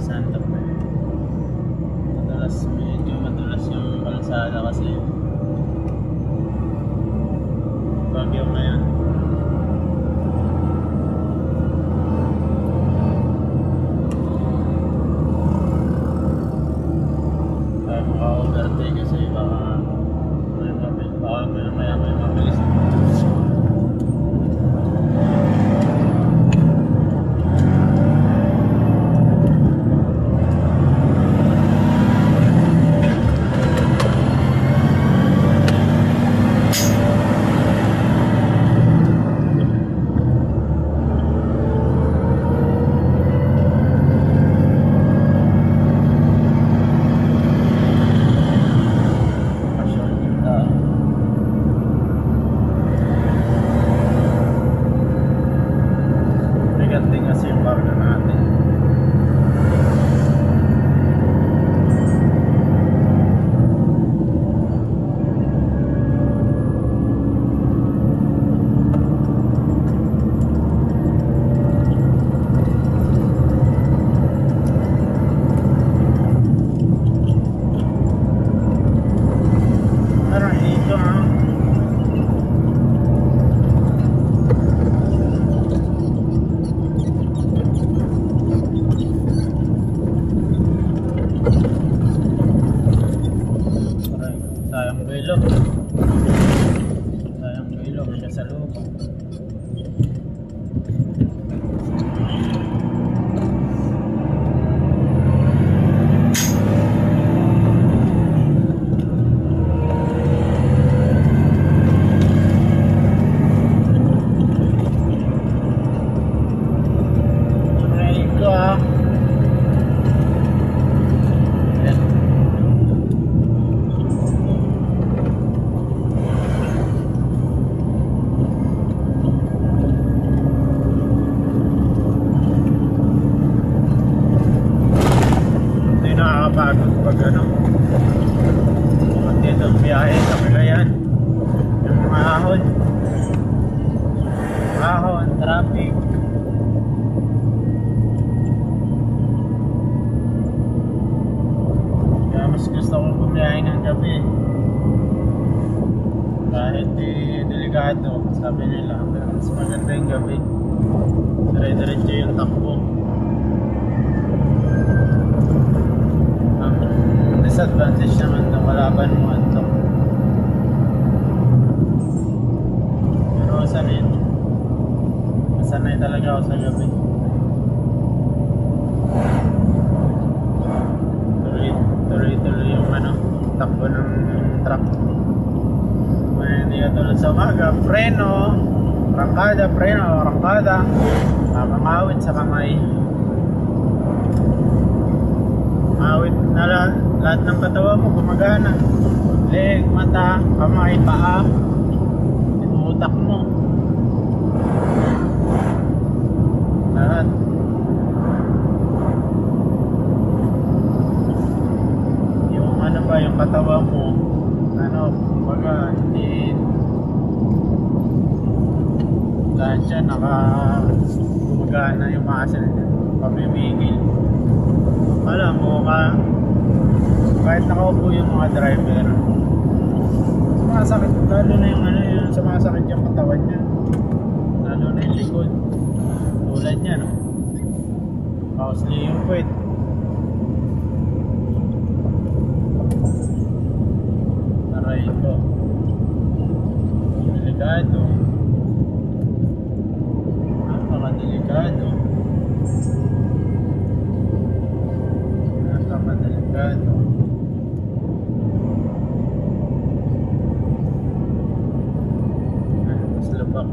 Santa Fe. Medyo madulas yung kalsada kasi bagyo ngayon. Kaya maka-overtake kasi baka maya may mabilis. Ganting kasi yung barga natin. Parang ito sayang ilog siya sa loob. Nakakapagod pag dito ang biyahe sa Cagayan, yung mga ahon, traffic. Kaya mas gusto ko bumiyahe ng gabi kahit delikado, sabi nila, pero mas maganda yung gabi, dire-diretso yung takbo. Disadvantage naman na malaban mo ito. Pero masanay talaga ako sa gabi. Tuloy yung takbo ng truck. Hindi ka tulad sa umaga, prangkada, makakawit sa kamay. Awit na lahat ng katawan mo gumagana. Leg, mata, kamay, paa, yung utak mo. Lahat. Yung yung katawan mo, kumbaga, hindi lahat siya gumagana yung muscle niya. Pamimigil. Alam mo kahit nakaupo yung mga driver, sumasakit, lalo na yung sumasakit yung katawan niya, lalo na yung likod, tulad niya, no? Pausli yung puwet. Aray ko, delikado, napakadelikado. Lubak.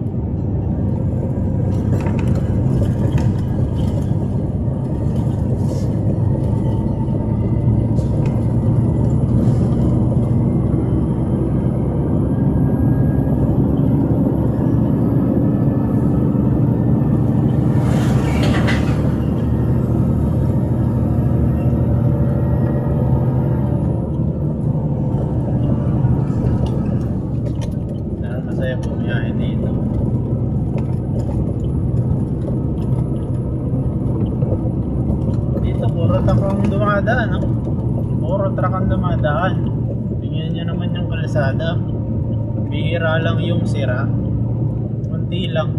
truck ang dumadaan, no? Puro truck ang dumadaan. Tingnan nyo naman yung kalsada. Bihira lang yung sira. Kunti lang.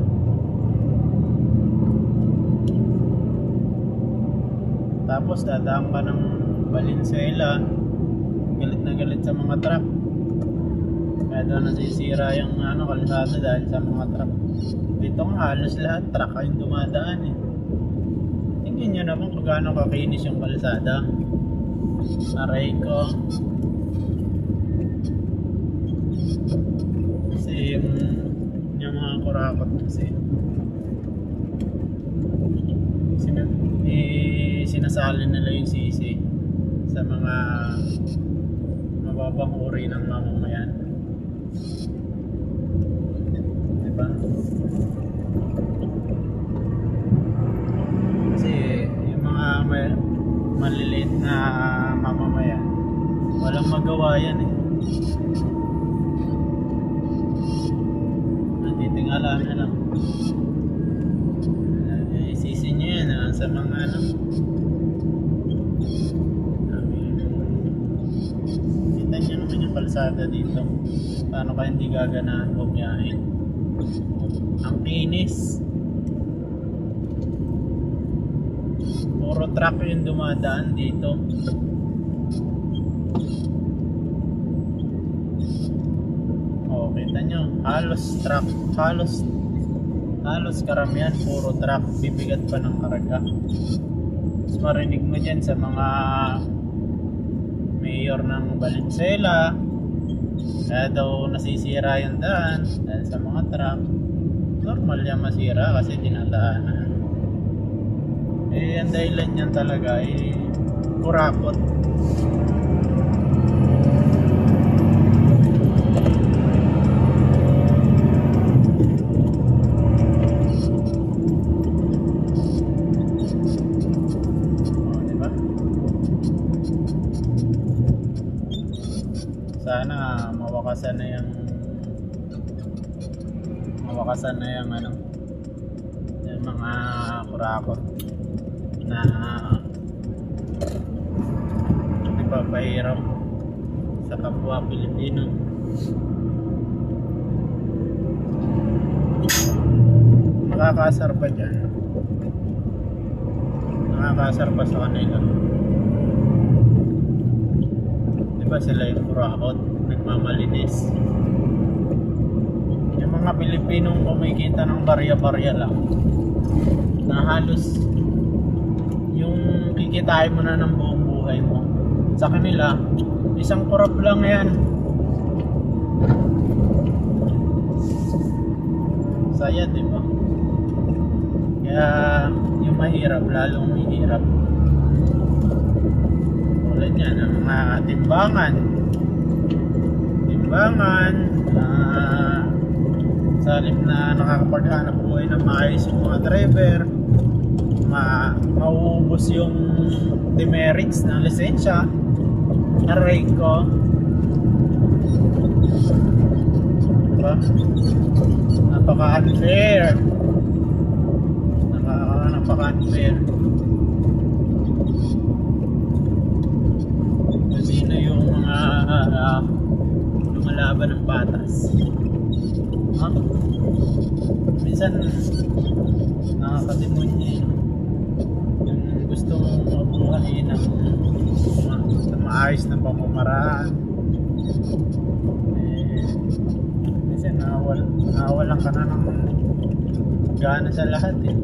Tapos dadaan ka ng Valenzuela. Galit na galit sa mga truck. Kaya doon nasisira yung kalsada dahil sa mga truck. Dito nga halos lahat truck ay dumadaan eh. Tingnan nyo naman kung gaano kakinis yung kalsada. Aray ko. Kasi yung mga kurakot kasi sinasali nila yung sisi sa mga mababang uri ng mamamayan, diba? Kasi yung mga maliliit na mamamayan walang magawa yan eh. Natitingala na lang. Isisi nyo yan sa mga kita nyo naman yung kalsada dito. Paano ka hindi gaganahan bumiyahin? Ang kinis. Puro truck yung dumadaan dito. Oh, kita nyo, halos truck, halos karamihan puro truck, bibigat pa ng karga. Mas marinig mo dyan sa mga mayor ng Valenzuela, kaya daw nasisira yung daan dahil sa mga truck. Normal yan masira kasi dinadaanan. Eh, ang dahilan yan talaga eh, kurakot. Sana mawakasan na yung yung mga kurakot na nagpapahirap sa kapwa Pilipino. Nakakasar pa dyan, nakakasar pa sa kanila. Diba sila yung kurakot, nagmamalinis. Yung mga Pilipinong kumikita ng barya-barya lang, na halos yung kikitain mo na ng buong buhay mo. Sa kanila, isang kurap lang yan. Saya, diba? Kaya yung mahirap, lalong mahirap. Tulad yan, ang mga timbangan sa halip na nakakapaghanap buhay ng maayos yung mga driver, mauubos yung demerits ng lisensya. Aray ko, diba? Napaka-unfair. Sino yung mga lumalaban ng batas? Minsan nakakademonyo yung gusto mong mabuhay ng maayos na pamamaraan. Minsan nawalan ka na ng gana sa lahat eh.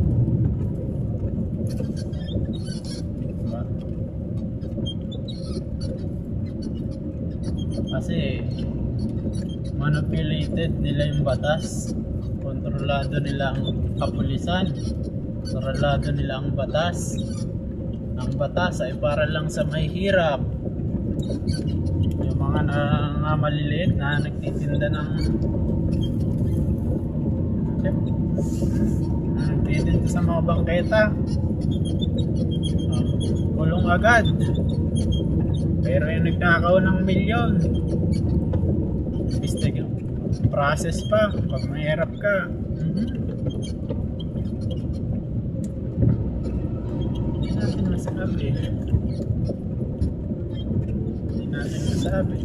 Kasi manipulated nila yung batas, kontrolado nila ang kapulisan, kontrolado nila ang batas. Ang batas ay para lang sa mahihirap. Yung mga maliliit na nagtitinda ng nagtitinda sa mga bangketa, kulong agad. Pero yung nagnakaw ng milyon, process pa pag mahirap ka. Hindi natin masabi. Hindi natin masabi.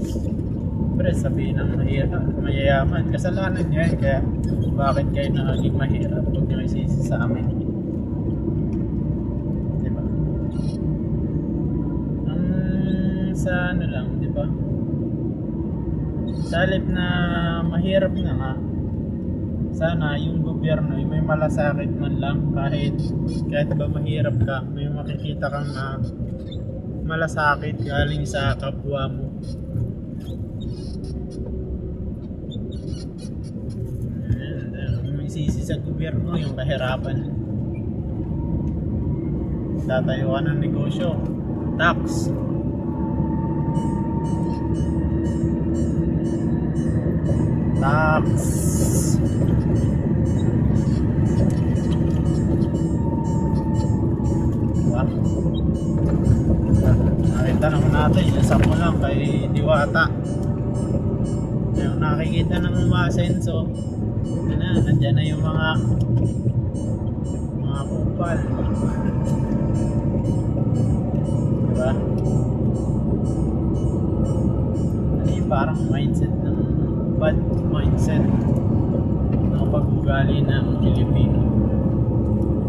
Pero sabihin ng mahirap, mayayaman, kasalanan niya yan, kaya bakit kayo naging mahirap? Huwag niyo isisi sa amin. Diba? Sa ano lang, diba? Sa halip na mahirap na nga, sana yung gobyerno ay may malasakit man lang, kahit ba mahirap ka, may makikita kang malasakit galing sa kapwa mo. May sisi sa gobyerno yung kahirapan. Tatayo ka ng negosyo, tax. Diba? Nakita naman natin yung sampo lang kay Diwata. Yung nakikita ng umasenso, nandiyan na yung mga kupal. Diba? Ano yung parang mindset ng bad mindset ng pag-ugali ng Pilipino.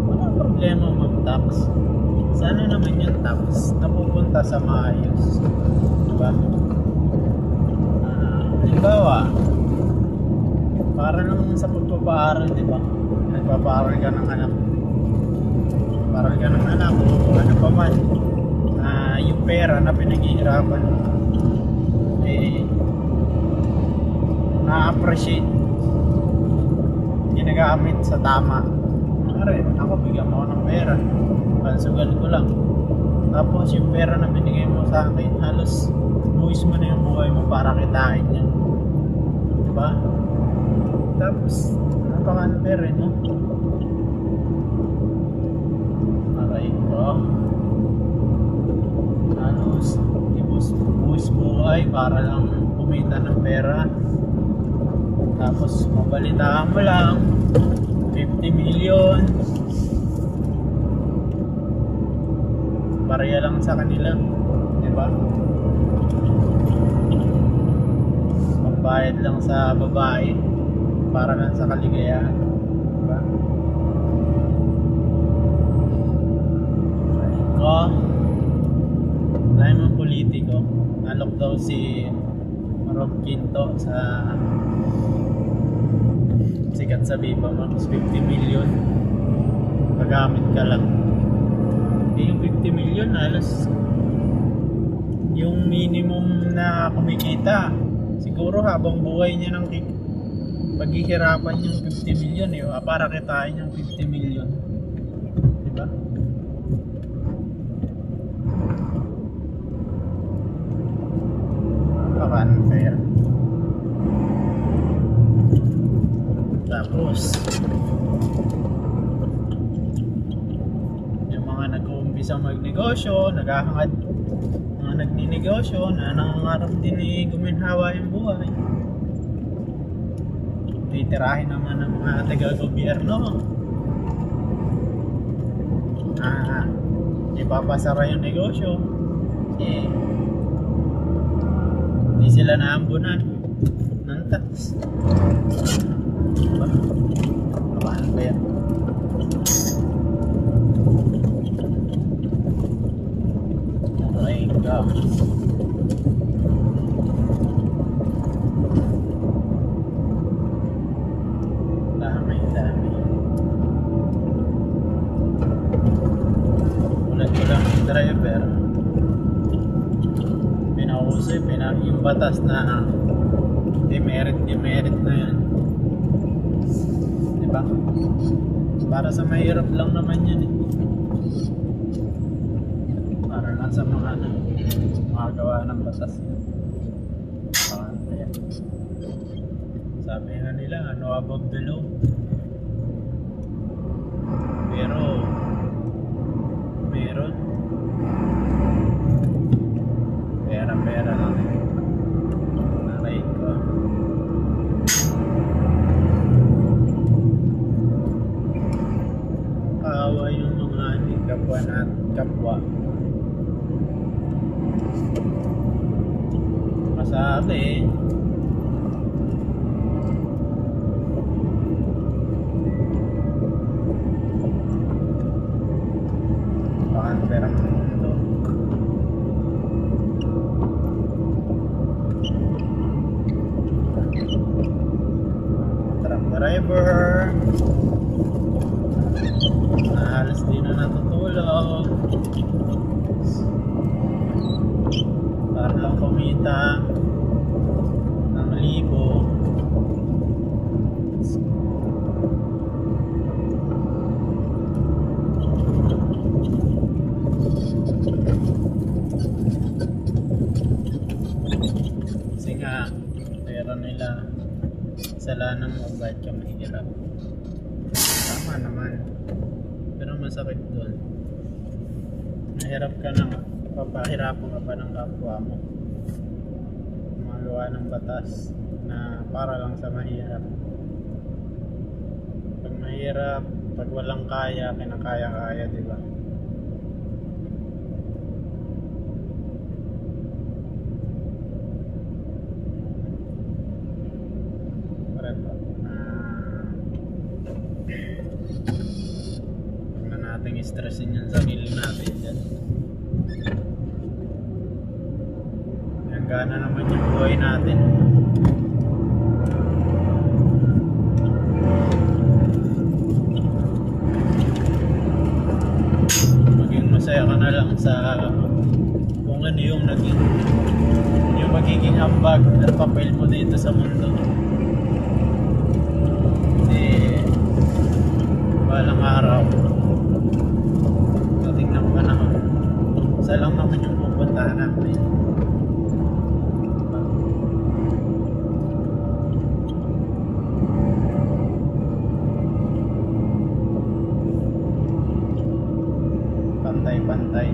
Wala problema mag-tax. Sana naman yung tax napupunta sa maayos. Diba? Halimbawa, para naman sa pagpapaaral, diba? Nagpapaaral ka ng anak. Paral ka ng anak o ano pa man, yung pera na pinaghihirapan na-appreciate, ginagamit sa tama. Pare, ako bigyan mo ako ng pera, pansugal ko lang. Tapos yung pera na binigay mo sa akin, halos buwis mo na yung buhay mo para kitain yan. Diba? Tapos napaka-unfair eh, no? Aray ko, halos buwis buhay para lang kumita ng pera. Tapos mabalitaan mo lang 50 million, pareha lang sa kanila, diba? Pambayad lang sa babae para lang sa kaligayahan, diba? Ko dahil mga politiko, nalok daw si Rob Quinto sa sikat sa Viva Max, 50 million magamit ka lang. Yung 50 million halos yung minimum na kumikita siguro habang buhay niya ng paghihirapan yung 50 million para kitain yung 50 million, diba? Napaka-unfair. Tapos yung mga nag-uumpisa magnegosyo, naghahangad, mga nagninegosyo na nangangarap din guminhawa yung buhay, titirahin naman ng mga taga-gobyerno, ipapasara yung negosyo hindi sila naambunan ng tax. Paano ba yan? Okay ka. Dami. Ulat ko lang yung driver, pinauso yung batas na demerit na yan, diba? Para sa mahirap lang naman yan para lang sa mga gawa ng batas yan. Sabi nga nila above the law, pero meron pera lang na-rate ko. Kaawa yung mga kapwa natin. at kapwa. Masabi baka perang mundo. Truck driver na halos di na natutulog para lang kumita ng libo. Kasi nga pera nila kasalanan mo kahit ka mahirap. Tama naman, pero masakit doon. Mahirap ka na, papahirapan ka pa ng kapwa mo. Magawa ng batas na para lang sa mahirap. Pag mahirap, pag walang kaya, kinakaya-kaya, di ba? Huwag na nating stressin yung sarili natin dyan. Hanggang na naman yung buhay natin. Maging masaya ka na lang sa kung ano yung magiging ambag at papel mo dito sa mundo. Balang araw dating ng panahon, isa lang naman yung pupuntahan natin. Pantay-pantay.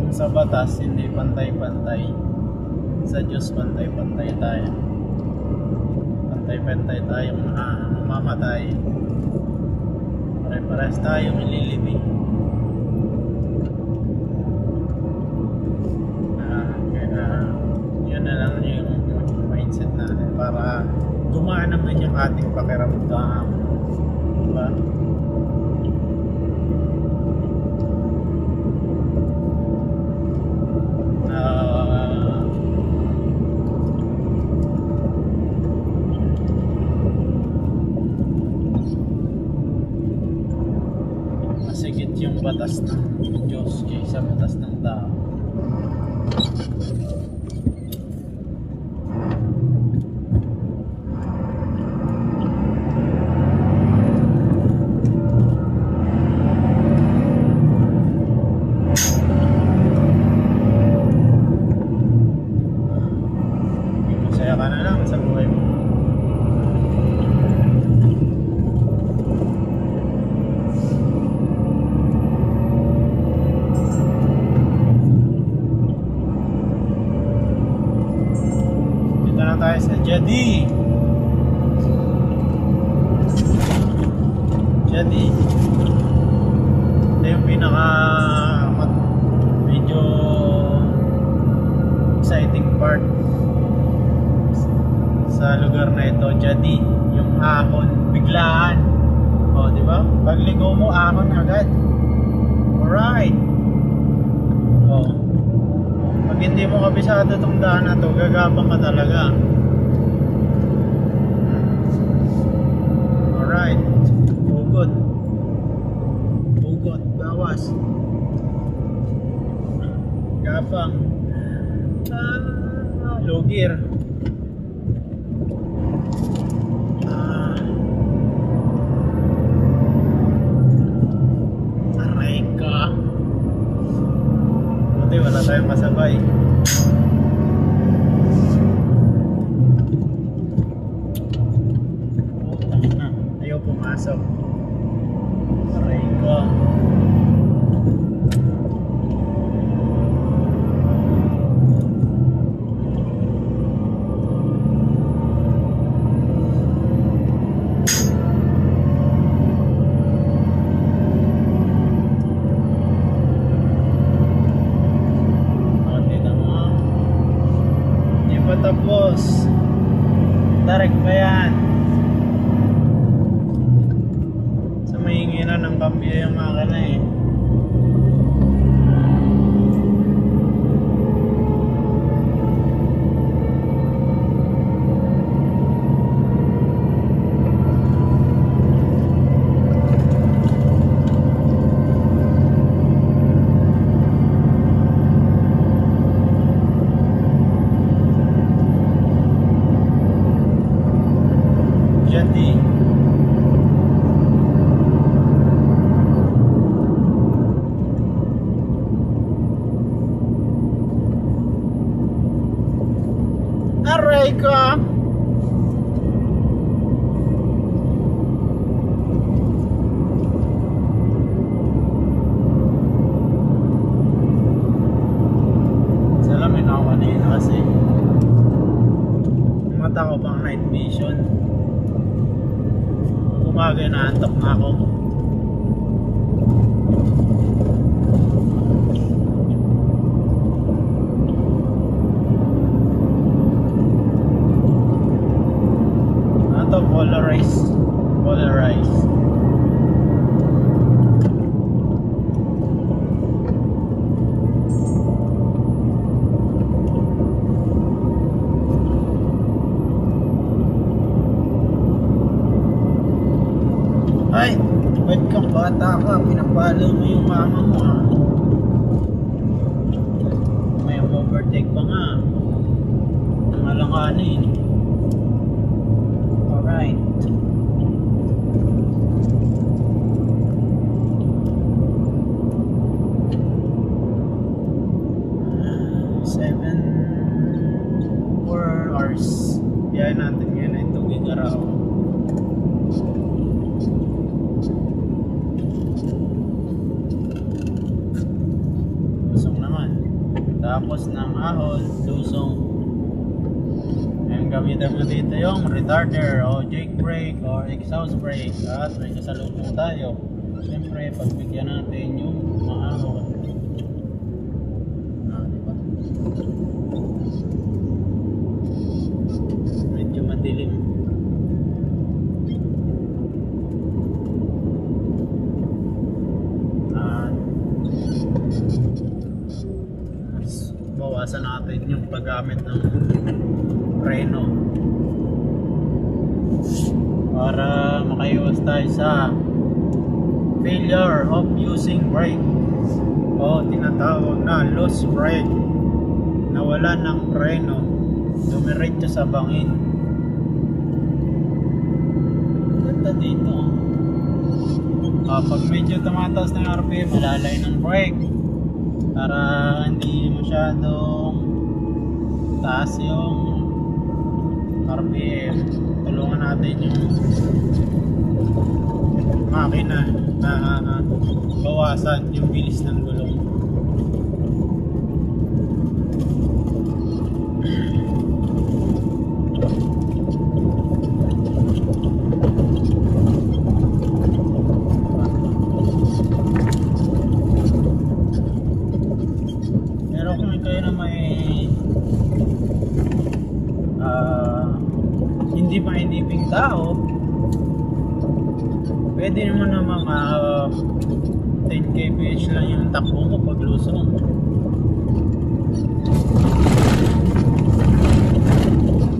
Kung sa batas hindi pantay-pantay, sa Diyos pantay-pantay tayo. Pantay-pantay tayong mamamatay. Pare-pares tayong ililibing. Kaya yun na lang yung mindset natin para gumaan naman yung ating pakiramdam. Diba? Masigit yung batas ng Diyos kaysa batas ng tao. Masaya ka na lang sa buhay mo. Tayo sa Jadi. Ito yung pinaka medyo exciting part sa lugar na ito. Jadi, yung ahon, biglaan. O, di ba? Pagligo mo, ahon agad. Alright. O, pag hindi mo kabisado itong daan na to, gagabang ka talaga. Alright. Ugot. Bawas. Gapang. Logir. Aray ka. Buti wala tayong kasabay. Ayaw pumasok. Aray ka. nakakambyo yung makina eh. Jadi aray ko. Salamin ako kanina kasi mata ko pang night vision. Umaga naantok na ako. Ito polarize. Ay, ba't kang bata ka? Pinapalo mo yung mama mo ha? May overtake pa nga. Ang alanganin. Alright. Seven 4 hours. Biyahe natin ngayon ay 2 gigaraw. Tapos ng ahon, lusong. Ang gamitan mo dito yung retarder o jake brake or exhaust brake. At may kasalubong tayo. Siyempre, pagbigyan natin yung maahon. Diba? Medyo madilim. Bawasan natin yung paggamit ng preno para makaiwas tayo sa failure of using brake o tinatawag na loose brake, nawala ng preno, dumiretso sa bangin. Ganda dito. Pag medyo tumataas ng RPM, malalay ng brake para hindi masyadong taas yung RPM. Tulungan natin yung makina na bawasan yung bilis ng gulong. Hindi mainiping tao, pwede naman namang 10 kph lang yung takbo mo pag lusong.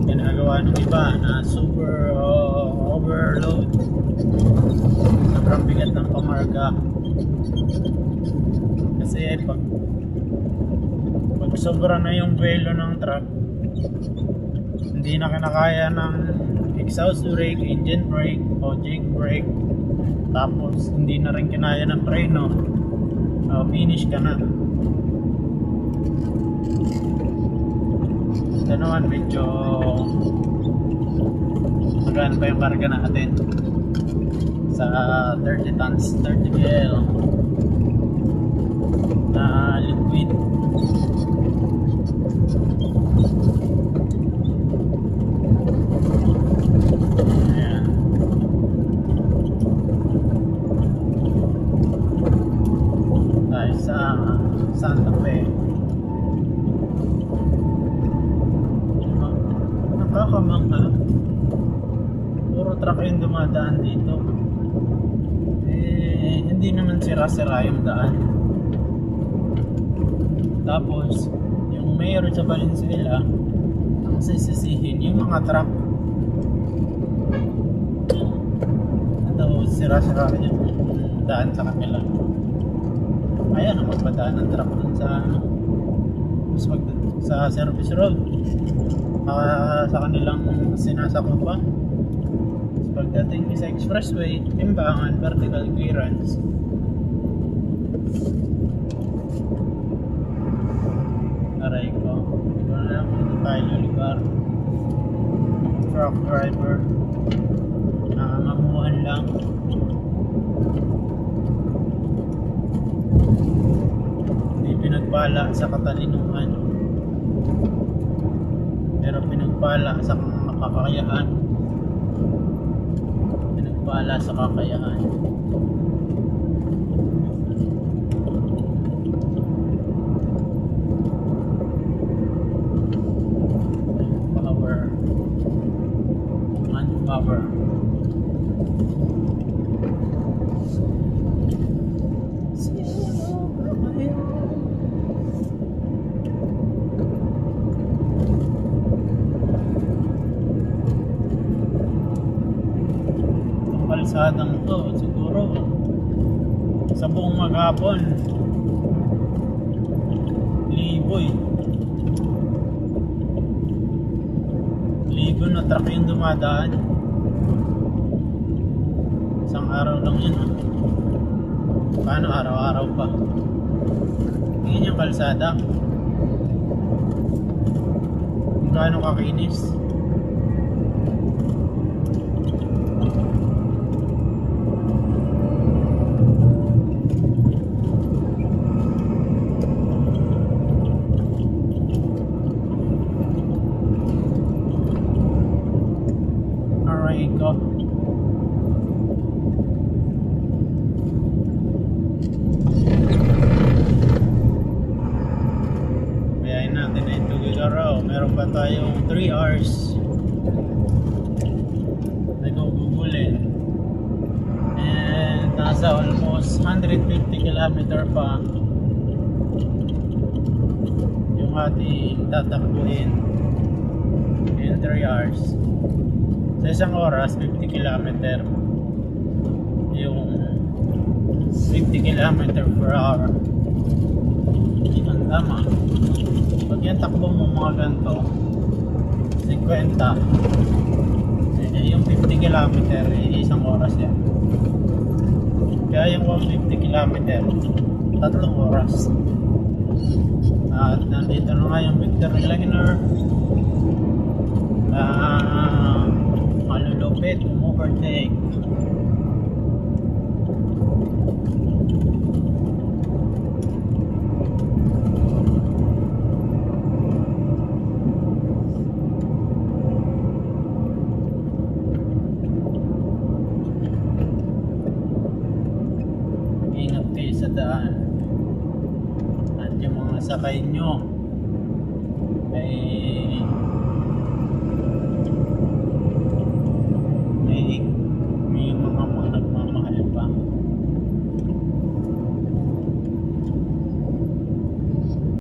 Ginagawa ng iba na super overload, sobrang bigat ng pamarga kasi pag sobra na yung velo ng truck, hindi na kinakaya ng exhaust brake, engine brake o jake brake, tapos hindi na rin kinaya ng preno, finish ka na. Ito naman medyo magana pa yung karga natin sa 30 tons, 30 kl na liquid. Sa Santa Fe. Nakakamangha. Puro truck yung dumadaan dito. Hindi hindi naman sira-sira yung daan. Tapos yung mayor sa Valenzuela, ang sisisihin yung mga truck. Ito, sira-sira yung daan sa kanila. Ayan ang magpadaan ng truck dun sa sa service road, sa kanilang sinasakupan. Pagdating sa expressway, timbangan, vertical clearance. Aray ko, hindi ko na alam kung tayo lugar. Truck driver, nangangamuhan lang. Hindi pinagpala sa katalinuhan, pero pinagpala sa kakayahan. Pinagpala sa kakayahan. Power. Kalsadang to siguro sa buong maghapon libo na truck yung dumadaan. Isang araw lang yun, paano araw-araw pa? Yun yung kalsada, kung gaano kakinis. Bayahin natin na ito gagaraw. Meron pa tayong 3 hours nagugugulin, and nasa almost 150 km pa yung ating tatakbuhin in 3 hours. Sa isang oras 50 km yung 50 km per hour. Hindi ang tama. Pag yan takbo mo mga ganito 50, yung 50 km isang oras yan. Kaya yung 150 km 3 oras. At nandito na nga yung victory liner. Malulupit, overtake. Ingat kayo sa daan. At yung mga sakay nyo ay